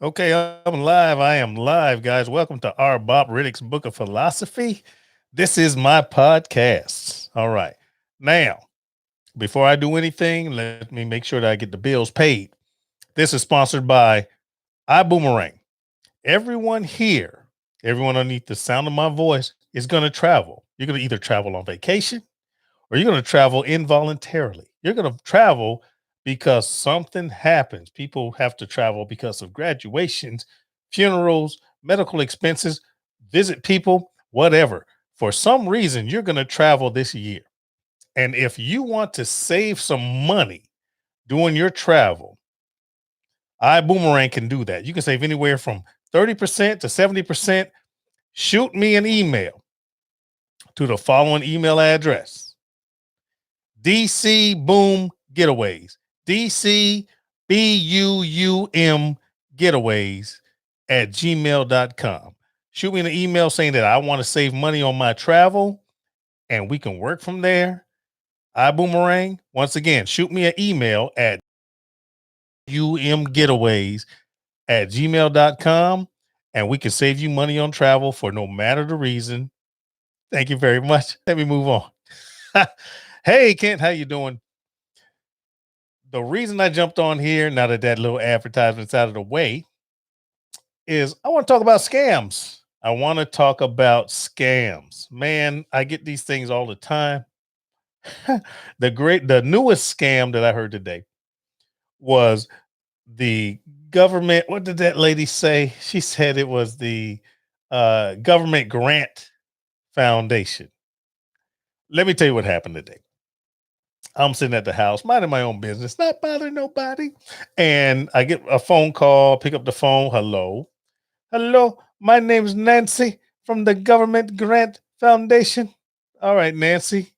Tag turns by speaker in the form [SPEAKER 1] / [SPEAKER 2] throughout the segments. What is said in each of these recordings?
[SPEAKER 1] Okay, I'm live. I am live, guys. Welcome to R-BoP Riddick's Book of Philosophy. This is my podcast. All right. Now, before I do anything, let me make sure that I get the bills paid. This is sponsored by iBoomerang. Everyone here, everyone underneath the sound of my voice is going to travel. You're going to either travel on vacation or you're going to travel involuntarily. You're going to travel because something happens. People have to travel because of graduations, funerals, medical expenses, visit people, whatever. For some reason, you're going to travel this year. And if you want to save some money doing your travel, iBoomerang can do that. You can save anywhere from 30% to 70%. Shoot me an email to the following email address: DC Boom Getaways, DC BUUM Getaways at gmail.com. Shoot me an email saying that I want to save money on my travel and we can work from there. iBoomerang, once again, shoot me an email at umgetaways at gmail.com and we can save you money on travel for no matter the reason. Thank you very much. Let me move on. Hey, Kent, how you doing? The reason I jumped on here, now that that little advertisement's out of the way, is I want to talk about scams. I want to talk about scams. Man, I get these things all the time. The newest scam that I heard today was the government. What did that lady say? She said it was the government grant foundation. Let me tell you what happened today. I'm sitting at the house, minding my own business, not bothering nobody. And I get a phone call, pick up the phone. Hello. Hello. My name is Nancy from the Government Grant Foundation. All right, Nancy.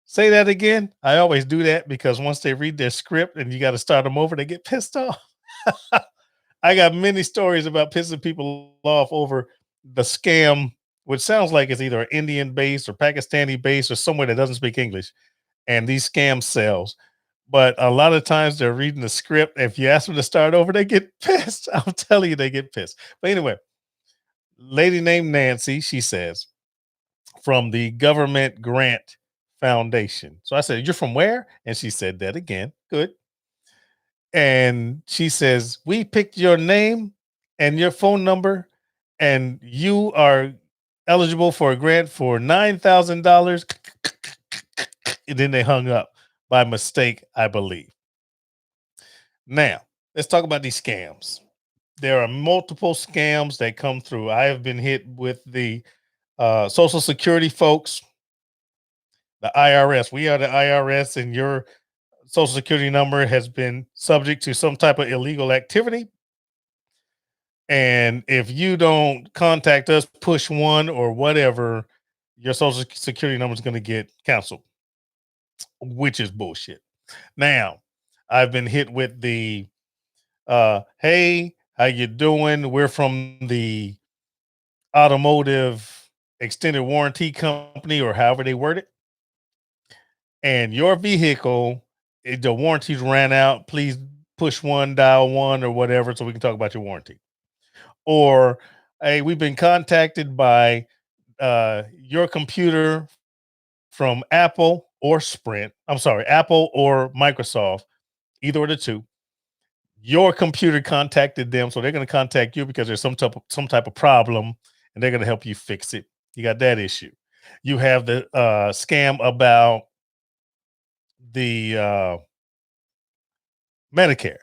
[SPEAKER 1] Say that again. I always do that because once they read their script and you got to start them over, they get pissed off. I got many stories about pissing people off over the scam, which sounds like it's either Indian based or Pakistani based or somewhere that doesn't speak English, and these scam cells. But a lot of times they're reading the script. If you ask them to start over, they get pissed. I'm telling you, they get pissed. But anyway, lady named Nancy, she says, from the Government Grant Foundation. So I said, "You're from where?" And she said that again. Good. And she says, "We picked your name and your phone number, and you are eligible for a grant for $9,000. And then they hung up by mistake, I believe. Now, let's talk about these scams. There are multiple scams that come through. I have been hit with the Social Security folks, the IRS. We are the IRS, and your Social Security number has been subject to some type of illegal activity. And if you don't contact us, push one or whatever, your Social Security number is going to get canceled, which is bullshit. Now, I've been hit with the hey, how you doing? We're from the automotive extended warranty company, or however they word it. And your vehicle, the warranties ran out. Please push one, dial one, or whatever, so we can talk about your warranty. Or, hey, we've been contacted by your computer from Apple or Sprint. I'm sorry, Apple or Microsoft, either of the two. Your computer contacted them, so they're going to contact you because there's some type of problem, and they're going to help you fix it. You got that issue. You have the scam about the Medicare.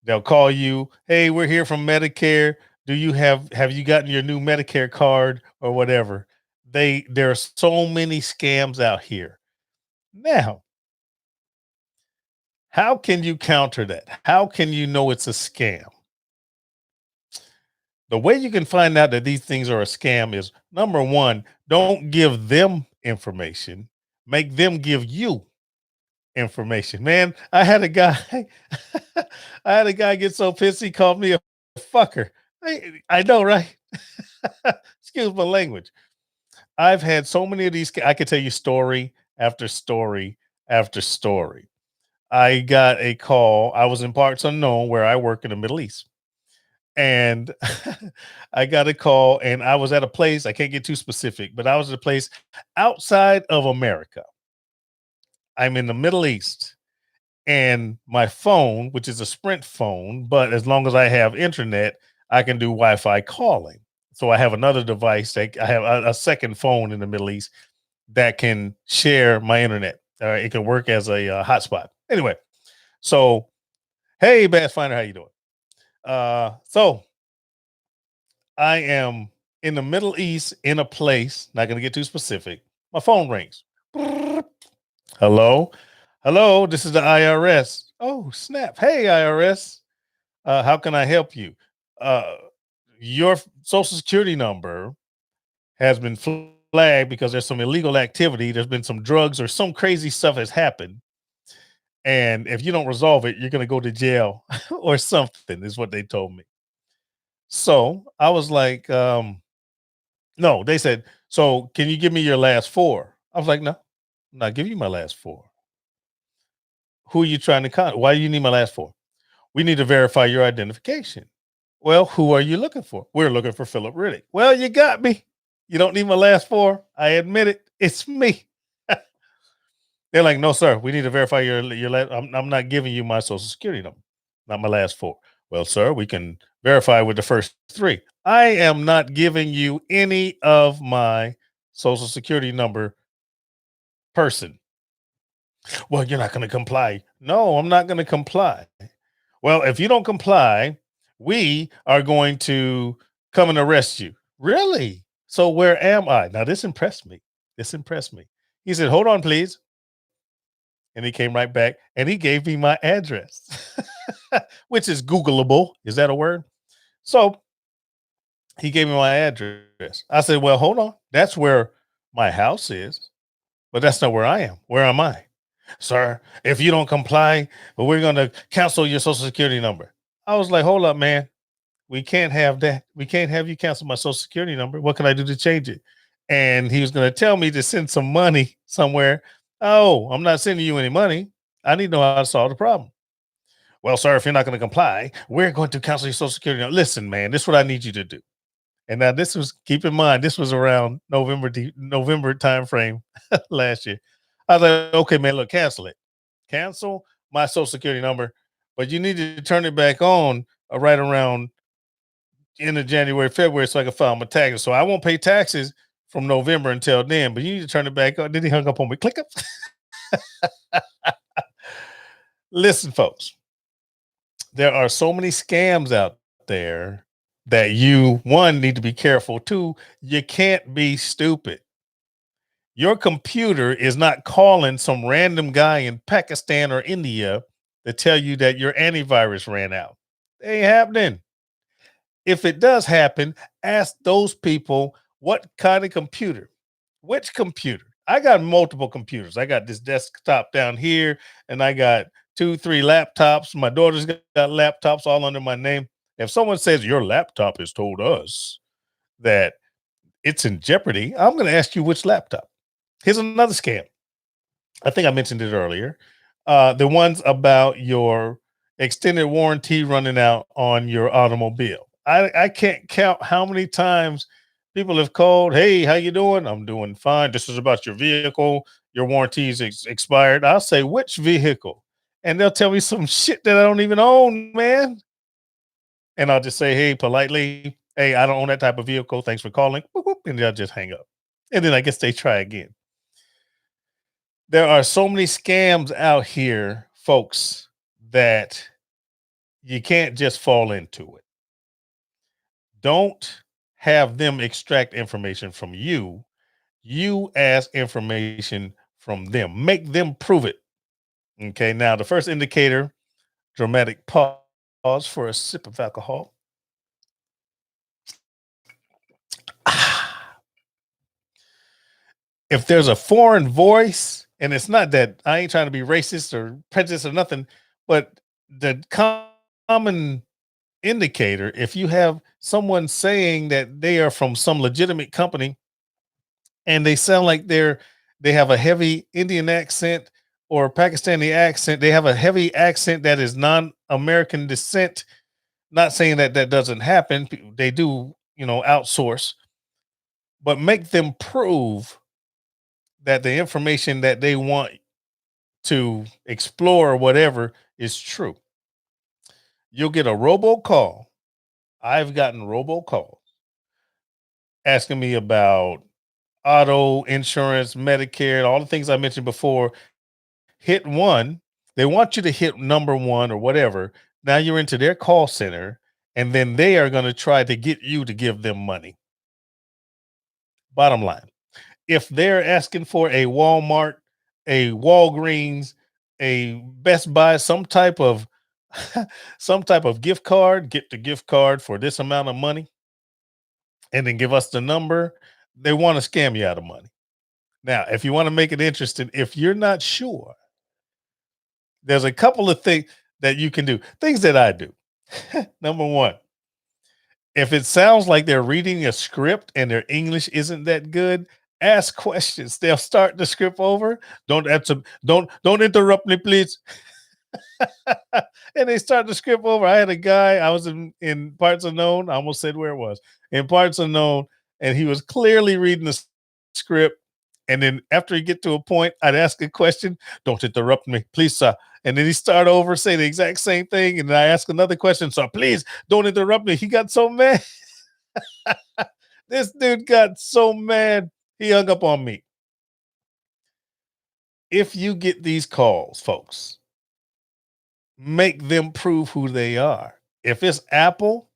[SPEAKER 1] They'll call you, "Hey, we're here from Medicare. Do you have you gotten your new Medicare card or whatever?" There are so many scams out here. Now, how can you counter that? How can you know it's a scam? The way you can find out that these things are a scam is, number one, don't give them information. Make them give you information. Man, I had a guy, I had a guy get so pissed he called me a fucker. I know, right? Excuse my language. I've had so many of these. I could tell you story after story after story. I got a call. I was in parts unknown where I work in the Middle East. And I got a call, and I was at a place. I can't get too specific, but I was at a place outside of America. I'm in the Middle East, and my phone, which is a Sprint phone, but as long as I have internet, I can do Wi-Fi calling. So I have another device that I have a second phone in the Middle East that can share my internet. It can work as a hotspot. Anyway, so hey, Bass Finder, how you doing? So I am in the Middle East in a place. Not going to get too specific. My phone rings. Hello, hello. This is the IRS. Oh snap! Hey IRS, how can I help you? Uh, your social security number has been flagged because there's some illegal activity. There's been some drugs or some crazy stuff has happened. And if you don't resolve it, you're going to go to jail or something, is what they told me. So I was like, no, they said, so can you give me your last four? I was like, no, I'm not giving you my last four. Who are you trying to contact? Why do you need my last four? We need to verify your identification. Well, who are you looking for? We're looking for Philip Riddick. Well, you got me. You don't need my last four. I admit it. It's me. They're like, no, sir. We need to verify your last. I'm not giving you my social security number, not my last four. Well, sir, we can verify with the first three. I am not giving you any of my social security number person. Well, you're not going to comply. No, I'm not going to comply. Well, if you don't comply, we are going to come and arrest you. Really? So where am I? Now this impressed me. This impressed me. He said, hold on, please. And he came right back and he gave me my address, which is Googleable. Is that a word? So he gave me my address. I said, well, hold on. That's where my house is, but that's not where I am. Where am I? Sir, if you don't comply, well, we're going to cancel your social security number. I was like, hold up, man. We can't have that. We can't have you cancel my social security number. What can I do to change it? And he was going to tell me to send some money somewhere. Oh, I'm not sending you any money. I need to know how to solve the problem. Well, sir, if you're not going to comply, we're going to cancel your social security number. Listen, man, this is what I need you to do. And now this was, keep in mind, this was around November time frame last year. I was like, okay, man, look, cancel it. Cancel my social security number, but you need to turn it back on right around end of January, February, so I can file my taxes. So I won't pay taxes from November until then, but you need to turn it back on. Then he hung up on me. Click up. Listen, folks, there are so many scams out there that you, one, need to be careful. Two, you can't be stupid. Your computer is not calling some random guy in Pakistan or India to tell you that your antivirus ran out. It ain't happening. If it does happen, ask those people what kind of computer, which computer. I got multiple computers. I got this desktop down here, and I got 2, 3 laptops. My daughter's got laptops all under my name. If someone says your laptop has told us that it's in jeopardy, I'm going to ask you which laptop. Here's another scam. I think I mentioned it earlier. The ones about your extended warranty running out on your automobile. I can't count how many times people have called. Hey, how you doing? I'm doing fine. This is about your vehicle. Your warranty is expired. I'll say, which vehicle? And they'll tell me some shit that I don't even own, man. And I'll just say, hey, politely, hey, I don't own that type of vehicle. Thanks for calling. Whoop, whoop, and they'll just hang up. And then I guess they try again. There are so many scams out here, folks, that you can't just fall into it. Don't have them extract information from you. You ask information from them. Make them prove it. Okay. Now, the first indicator, dramatic pause for a sip of alcohol. If there's a foreign voice, and it's not that I ain't trying to be racist or prejudiced or nothing, but the common indicator, if you have someone saying that they are from some legitimate company and they sound like they have a heavy Indian accent or Pakistani accent, they have a heavy accent that is non-American descent, Not saying that that doesn't happen. They do, outsource, but make them prove that the information that they want to explore or whatever is true. You'll get a robocall. I've gotten robocalls asking me about auto insurance, Medicare, all the things I mentioned before. Hit one. They want you to hit number one or whatever. Now you're into their call center, and then they are going to try to get you to give them money. Bottom line, if they're asking for a Walmart, a Walgreens, a Best Buy, some type of some type of gift card, get the gift card for this amount of money, and then give us the number. They want to scam you out of money. Now, if you want to make it interesting, if you're not sure, there's a couple of things that you can do. Things that I do. Number one, if it sounds like they're reading a script and their English isn't that good, ask questions. They'll start the script over. Don't answer, don't interrupt me, please. And they start the script over. I had a guy, I was in parts unknown. I almost said where it was. In parts unknown, and he was clearly reading the script. And then after he get to a point, I'd ask a question. Don't interrupt me, please, sir. And then he start over, say the exact same thing. And then I ask another question. So please don't interrupt me. He got so mad. This dude got so mad. He hung up on me. If you get these calls, folks, make them prove who they are. If it's Apple,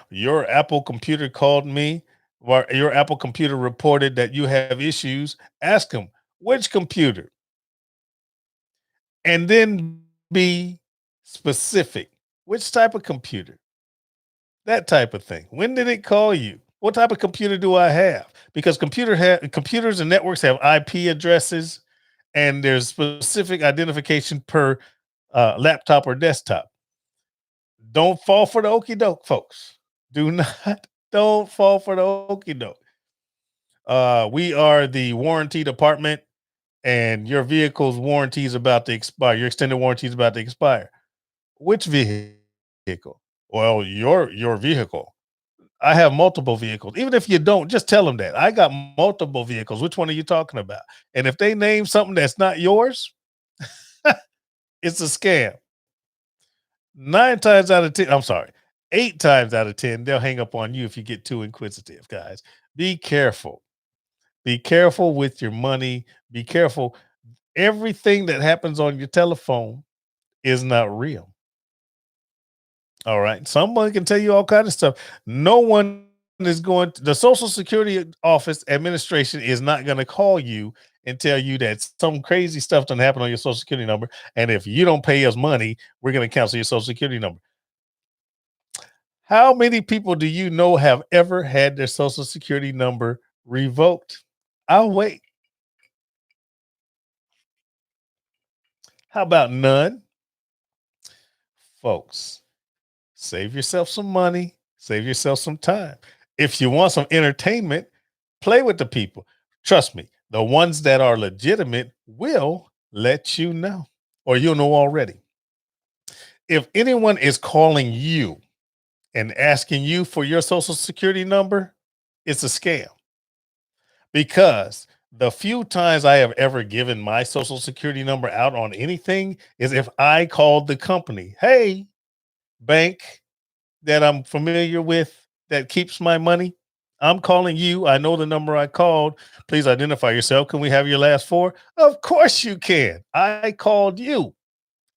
[SPEAKER 1] your Apple computer called me, or your Apple computer reported that you have issues, ask them which computer, and then be specific. Which type of computer? That type of thing. When did it call you? What type of computer do I have? Because computers and networks have IP addresses, and there's specific identification per laptop or desktop. Don't fall for the okey doke, folks. Do not. Don't fall for the okey doke. We are the warranty department, and your vehicle's warranty is about to expire. Your extended warranty is about to expire. Which vehicle? Well, your vehicle. I have multiple vehicles. Even if you don't, just tell them that I got multiple vehicles. Which one are you talking about? And if they name something that's not yours, it's a scam. 9 times out of 10, I'm sorry, 8 times out of 10, they'll hang up on you if you get too inquisitive, guys. Be careful. Be careful with your money. Be careful. Everything that happens on your telephone is not real. All right. Someone can tell you all kinds of stuff. No one is going to, the Social Security Office administration is not going to call you and tell you that some crazy stuff done happen on your Social Security number. And if you don't pay us money, we're going to cancel your Social Security number. How many people do you know have ever had their Social Security number revoked? I'll wait. How about none? Folks, save yourself some money, save yourself some time. If you want some entertainment, play with the people. Trust me, the ones that are legitimate will let you know, or you'll know already. If anyone is calling you and asking you for your Social Security number, it's a scam. Because the few times I have ever given my Social Security number out on anything is if I called the company, hey, bank that I'm familiar with that keeps my money, I'm calling you. I know the number I called. Please identify yourself. Can we have your last four? Of course you can. I called you.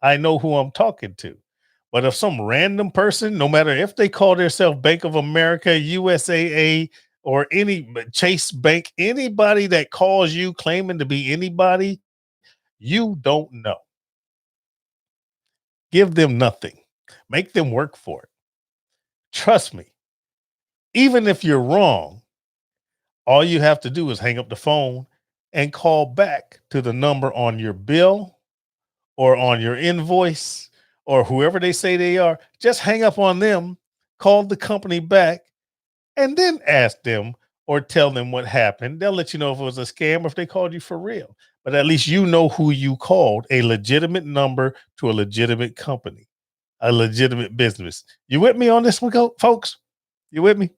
[SPEAKER 1] I know who I'm talking to. But if some random person, no matter if they call themselves Bank of America, USAA, or any Chase Bank, anybody that calls you claiming to be anybody, you don't know. Give them nothing. Make them work for it. Trust me. Even if you're wrong, all you have to do is hang up the phone and call back to the number on your bill or on your invoice or whoever they say they are. Just hang up on them, call the company back, and then ask them or tell them what happened. They'll let you know if it was a scam or if they called you for real. But at least you know who you called, a legitimate number to a legitimate company. a legitimate business. You with me on this one, folks? You with me?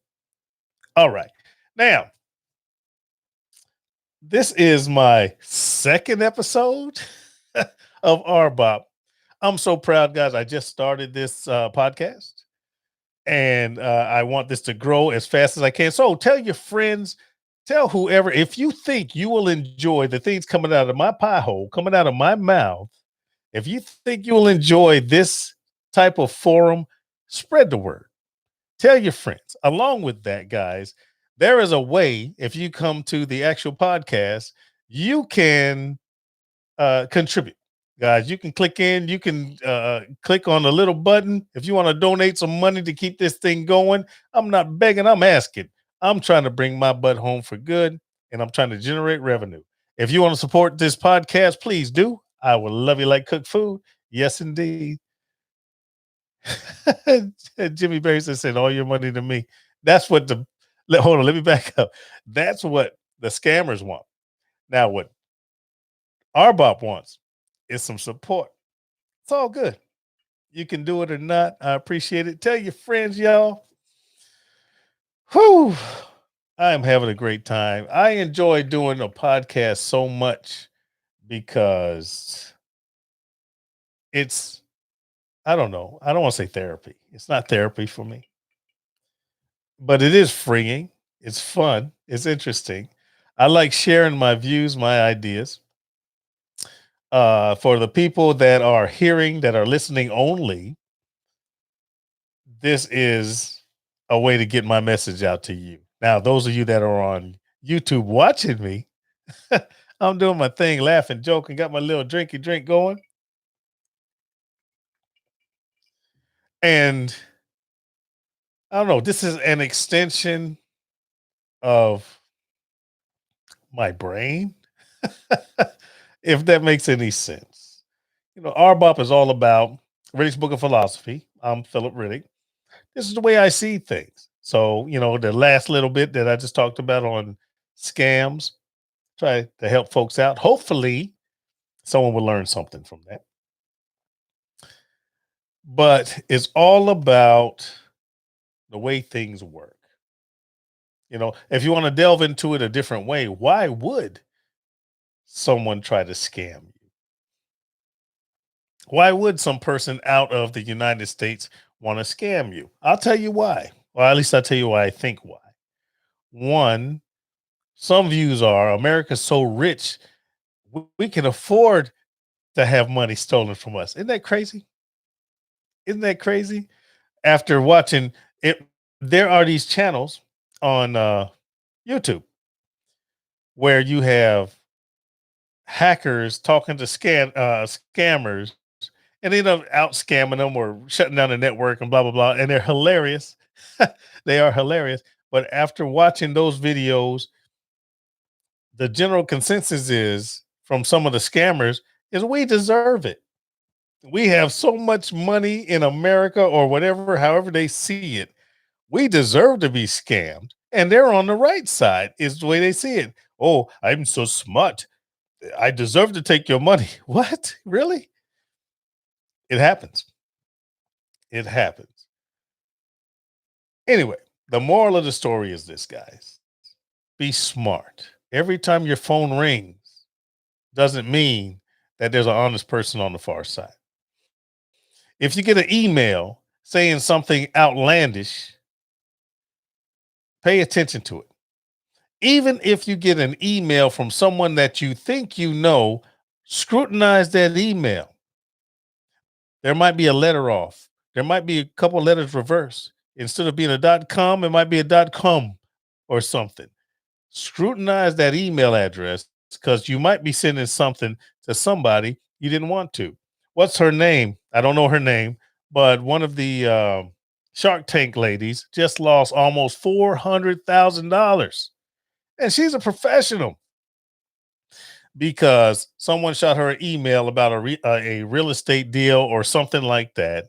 [SPEAKER 1] All right. Now, this is my second episode of R-BoP. I'm so proud, guys. I just started this podcast, and I want this to grow as fast as I can. So tell your friends, tell whoever, if you think you will enjoy the things coming out of my pie hole, coming out of my mouth, if you think you will enjoy this type of forum, spread the word. Tell your friends. Along with that, guys, there is a way, if you come to the actual podcast, you can contribute. Guys, you can click in, you can click on the little button if you want to donate some money to keep this thing going. I'm not begging, I'm asking. I'm trying to bring my butt home for good, and I'm trying to generate revenue. If you want to support this podcast, please do. I will love you like cooked food. Yes, indeed. Jimmy Barrison said, all your money to me. That's what hold on, let me back up. That's what the scammers want. Now, what R-BoP wants is some support. It's all good. You can do it or not. I appreciate it. Tell your friends, y'all. Whew. I am having a great time. I enjoy doing a podcast so much because it's, I don't know. I don't want to say therapy. It's not therapy for me, but it is freeing. It's fun. It's interesting. I like sharing my views, my ideas. For the people that are hearing, that are listening only, this is a way to get my message out to you. Now, those of you that are on YouTube watching me, I'm doing my thing, laughing, joking, got my little drinky drink going. And I don't know, this is an extension of my brain, if that makes any sense. You know, R-BoP is all about Riddick's Book of Philosophy. I'm Philip Riddick. This is the way I see things. So, you know, the last little bit that I just talked about on scams, try to help folks out. Hopefully, someone will learn something from that. But it's all about the way things work. You know, if you want to delve into it a different way, why would someone try to scam you? Why would some person out of the United States want to scam you? I'll tell you why. Or at least I'll tell you why I think why. One, some views are America's so rich, we can afford to have money stolen from us. Isn't that crazy? Isn't that crazy? After watching it, there are these channels on YouTube where you have hackers talking to scammers, and they end up out scamming them or shutting down the network and blah blah blah. And they're hilarious. They are hilarious. But after watching those videos, the general consensus is from some of the scammers is we deserve it. We have so much money in America or whatever, however they see it. We deserve to be scammed. And they're on the right side, is the way they see it. Oh, I'm so smart. I deserve to take your money. What? Really? It happens. It happens. Anyway, the moral of the story is this, guys. Be smart. Every time your phone rings doesn't mean that there's an honest person on the far side. If you get an email saying something outlandish, pay attention to it. Even if you get an email from someone that you think you know, scrutinize that email. There might be a letter off. There might be a couple letters reversed. Instead of being a .com, it might be a .com or something. Scrutinize that email address because you might be sending something to somebody you didn't want to. What's her name? I don't know her name, but one of the Shark Tank ladies just lost almost $400,000. And she's a professional because someone shot her an email about a real estate deal or something like that.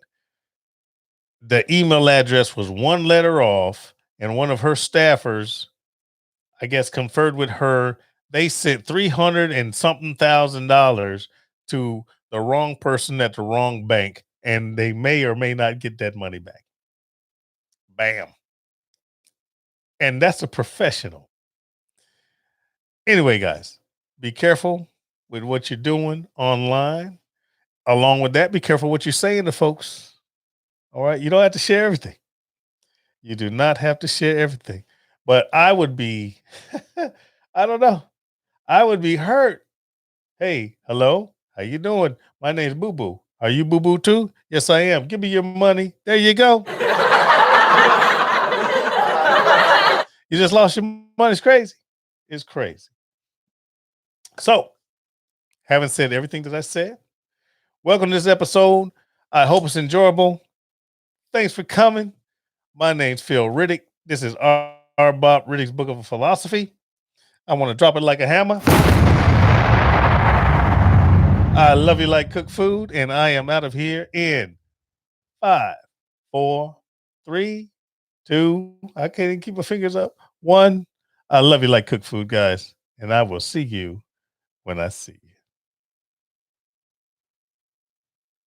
[SPEAKER 1] The email address was one letter off, and one of her staffers, I guess, conferred with her. They sent 300 and something thousand dollars to the wrong person at the wrong bank, and they may or may not get that money back. Bam. And that's a professional. Anyway, guys, be careful with what you're doing online. Along with that, be careful what you're saying to folks. All right. You don't have to share everything. You do not have to share everything. But I would be, I don't know. I would be hurt. Hey, hello. How you doing? My name's Boo Boo. Are you Boo Boo too? Yes, I am. Give me your money. There you go. You just lost your money. It's crazy. It's crazy. So, having said everything that I said, welcome to this episode. I hope it's enjoyable. Thanks for coming. My name's Phil Riddick. This is R-BoP, Riddick's Book of Philosophy. I want to drop it like a hammer. I love you like cooked food, and I am out of here in 5, 4, 3, 2. I can't even keep my fingers up. 1. I love you like cooked food, guys, and I will see you when I see you.